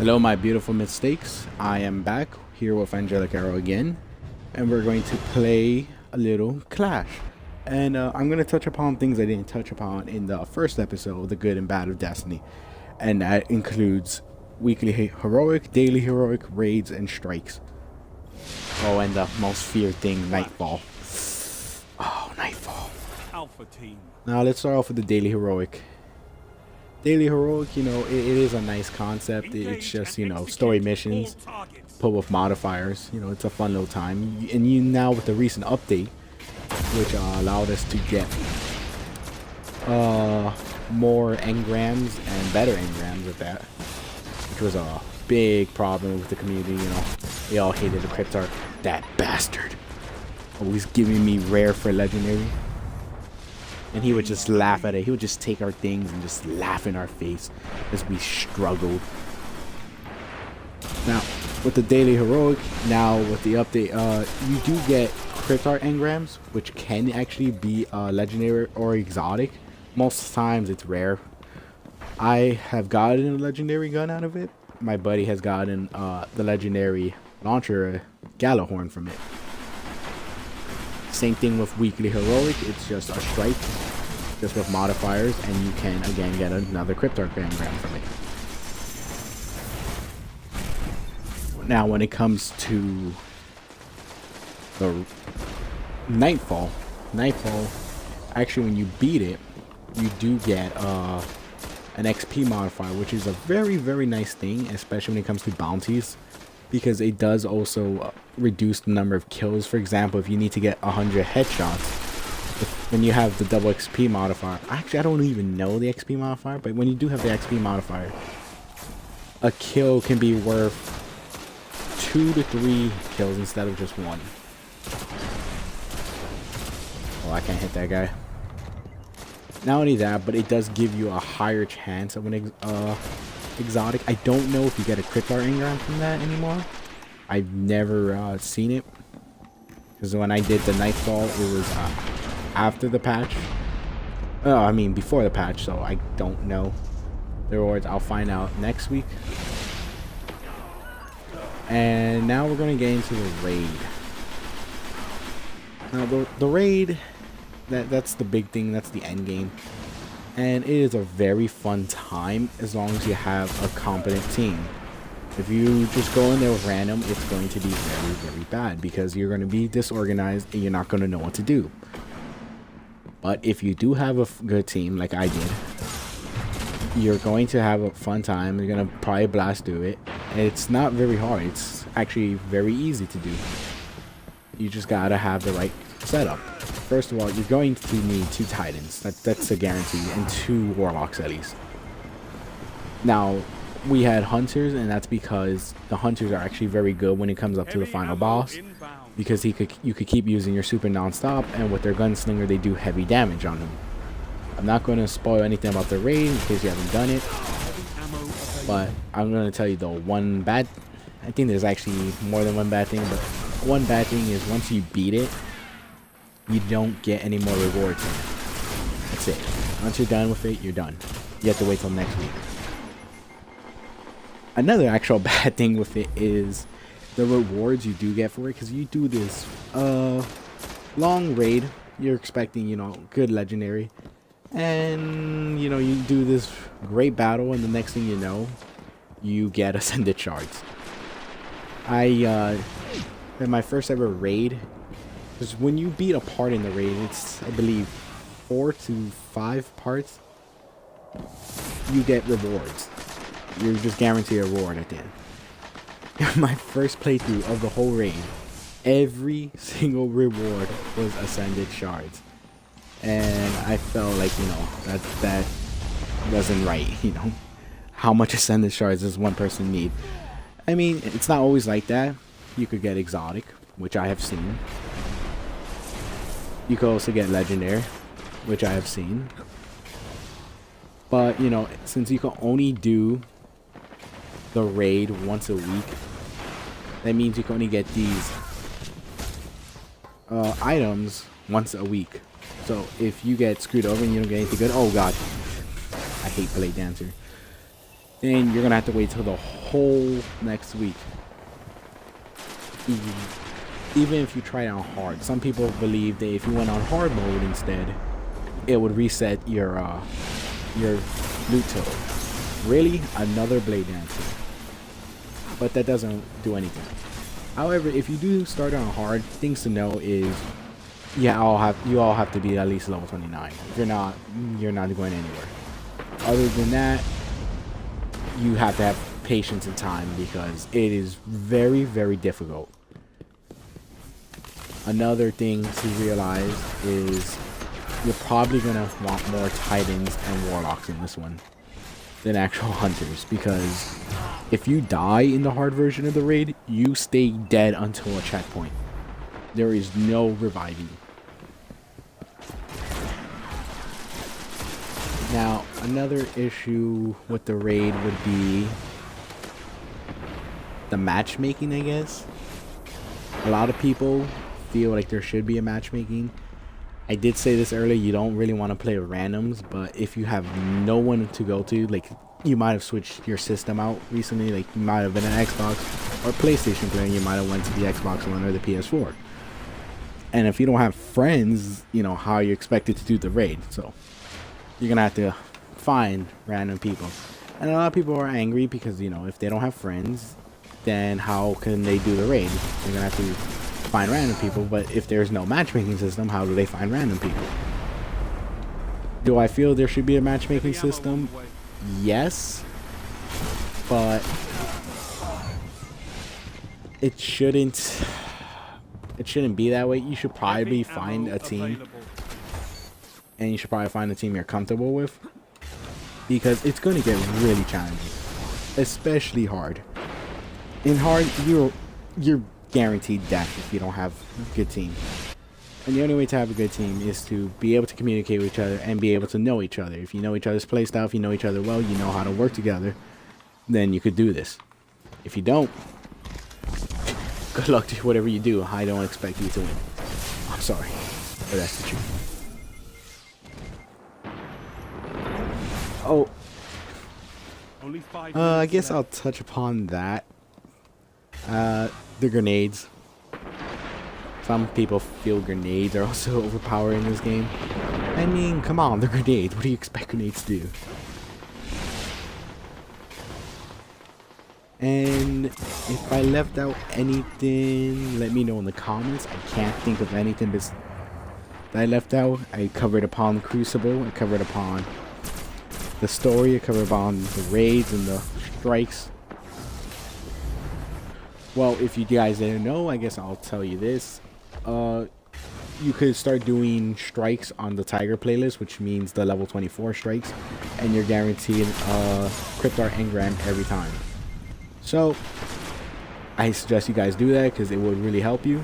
Hello, my beautiful mistakes. I am back here with Angelic Arrow again, and we're going to play a little Clash. And I'm going to touch upon things I didn't touch upon in the first episode, The Good and Bad of Destiny. And that includes weekly heroic, daily heroic, raids, and strikes. Oh, and the most feared thing, Nightfall. Oh, Nightfall. Alpha team. Now, let's start off with the daily heroic. Daily heroic, you know, it is a nice concept. It's just, you know, story missions put with modifiers. You know, it's a fun little time. And you now with the recent update, which allowed us to get more engrams and better engrams at that, which was a big problem with the community. You know, they all hated the Cryptarch. That bastard, always giving me rare for legendary. And he would just laugh at it. He would just take our things and just laugh in our face as we struggled. Now, with the daily heroic, now with the update, you do get Cryptarch engrams, which can actually be legendary or exotic. Most times it's rare. I have gotten a legendary gun out of it. My buddy has gotten the legendary launcher Gjallarhorn from it. Same thing with weekly heroic, it's just a strike, just with modifiers, and you can again get another Cryptarch engram from it. Now when it comes to the Nightfall, actually when you beat it, you do get an XP modifier, which is a very nice thing, especially when it comes to bounties, because it does also reduce the number of kills. For example, if you need to get 100 headshots, when you have the double XP modifier, actually I don't even know the XP modifier, but when you do have the XP modifier, a kill can be worth 2 to 3 kills instead of just 1. Oh, I can't hit that guy. Not only that, but it does give you a higher chance of an exotic. I don't know if you get a Cryptarch engram from that anymore. I've never seen it, because when I did the Nightfall, it was after the patch. I mean before the patch, so I don't know the rewards. I'll find out next week. And now we're going to get into the raid. Now the raid, that's the big thing. That's the end game. And it is a very fun time as long as you have a competent team. If you just go in there with random, it's going to be very bad, because you're going to be disorganized and you're not going to know what to do. But if you do have a good team, like I did, you're going to have a fun time. You're going to probably blast through it. And it's not very hard. It's actually very easy to do. You just got to have the right setup. First of all, you're going to need 2 Titans. That's a guarantee, and 2 Warlocks at least. Now, we had Hunters, and that's because the Hunters are actually very good when it comes up to the final boss, because you could keep using your super non-stop, and with their Gunslinger, they do heavy damage on them. I'm not going to spoil anything about the raid in case you haven't done it, but I'm going to tell you the one bad... I think there's actually more than one bad thing, but one bad thing is once you beat it, you don't get any more rewards in it. That's it. Once you're done with it, you're done. You have to wait till next week. Another actual bad thing with it is the rewards you do get for it, because you do this long raid. You're expecting, you know, good legendary, and you know, you do this great battle, and the next thing you know, you get ascended shards. In my first ever raid, because when you beat a part in the raid, it's, I believe, 4 to 5 parts, you get rewards. You're just guaranteed a reward at the end. My first playthrough of the whole raid, every single reward was ascended shards. And I felt like, you know, that wasn't right, you know. How much ascended shards does one person need? I mean, it's not always like that. You could get exotic, which I have seen. You could also get legendary, which I have seen. But, you know, since you can only do the raid once a week, that means you can only get these items once a week. So if you get screwed over and you don't get anything good, oh god, I hate Blade Dancer. then you're gonna have to wait till the whole next week. Even if you try it on hard, some people believe that if you went on hard mode instead, it would reset your loot total. Really, another Blade Dancer, but that doesn't do anything. However, if you do start on hard, things to know is, you all have to be at least level 29. If you're not going anywhere. Other than that, you have to have patience and time because it is very, very difficult. Another thing to realize is you're probably gonna want more Titans and Warlocks in this one than actual Hunters, because if you die in the hard version of the raid, you stay dead until a checkpoint. There is no reviving. Now, another issue with the raid would be the matchmaking, I guess. A lot of people feel like there should be a matchmaking. I did say this earlier, you don't really want to play with randoms, but if you have no one to go to, like you might have switched your system out recently, like you might have been an Xbox or PlayStation player and you might have went to the Xbox One or the PS4. And if you don't have friends, you know, how are you expected to do the raid? So you're gonna have to find random people. And a lot of people are angry because, you know, if they don't have friends, then how can they do the raid? They're gonna have to find random people, but if there's no matchmaking system, how do they find random people? Do I feel there should be a matchmaking system? Yes, but it shouldn't be that way. You should probably find a team, and you should probably find a team you're comfortable with, because it's going to get really challenging, especially hard. In hard, you're guaranteed death if you don't have a good team. And the only way to have a good team is to be able to communicate with each other and be able to know each other. If you know each other's playstyle, if you know each other well, you know how to work together, then you could do this. If you don't, good luck to whatever you do. I don't expect you to win. I'm sorry, but that's the truth. Oh, I guess I'll touch upon that. The grenades. Some people feel grenades are also overpowered in this game. I mean, come on, they're grenades. What do you expect grenades to do? And if I left out anything, let me know in the comments. I can't think of anything that I left out. I covered upon the Crucible. I covered upon the story. I covered upon the raids and the strikes. Well, if you guys didn't know, I guess I'll tell you this. You could start doing strikes on the Tiger playlist, which means the level 24 strikes, and you're guaranteed Cryptart Engram every time. So I suggest you guys do that because it would really help you.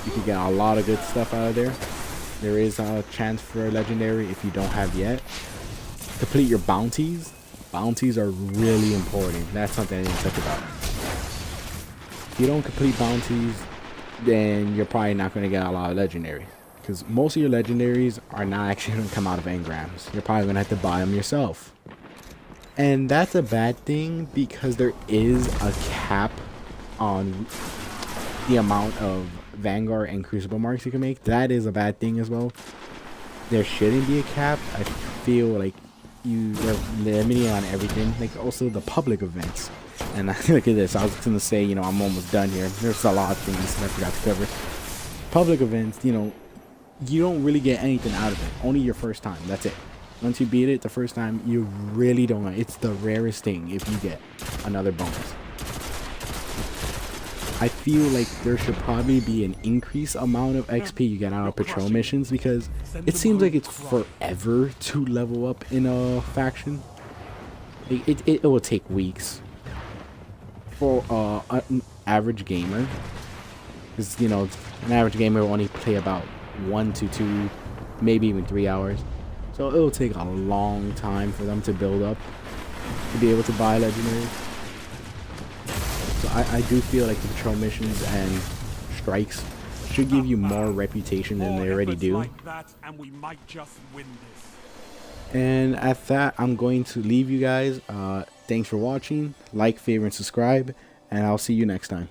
You can get a lot of good stuff out of there. There is a chance for a legendary if you don't have yet. Complete your bounties. Bounties are really important. That's something I didn't talk about. If you don't complete bounties, then you're probably not going to get a lot of legendary, because most of your legendaries are not actually going to come out of engrams. You're probably going to have to buy them yourself, and that's a bad thing because there is a cap on the amount of Vanguard and Crucible marks you can make. That is a bad thing as well. There shouldn't be a cap. I feel like they're limiting on everything, like also the public events. And look at this, I was gonna say, you know, I'm almost done here. There's a lot of things that I forgot to cover. Public events, you know, you don't really get anything out of it. Only your first time, that's it. Once you beat it the first time, you really don't. It's the rarest thing if you get another bonus. I feel like there should probably be an increased amount of XP you get out of patrol missions, because it seems like it's forever to level up in a faction. It will take weeks for an average gamer, because, you know, an average gamer will only play about 1 to 2, maybe even 3 hours. So it will take a long time for them to build up to be able to buy legendary. So I do feel like the patrol missions and strikes should give you more reputation than they already do. And at that, I'm going to leave you guys. Thanks for watching. Like, favorite, and subscribe. And I'll see you next time.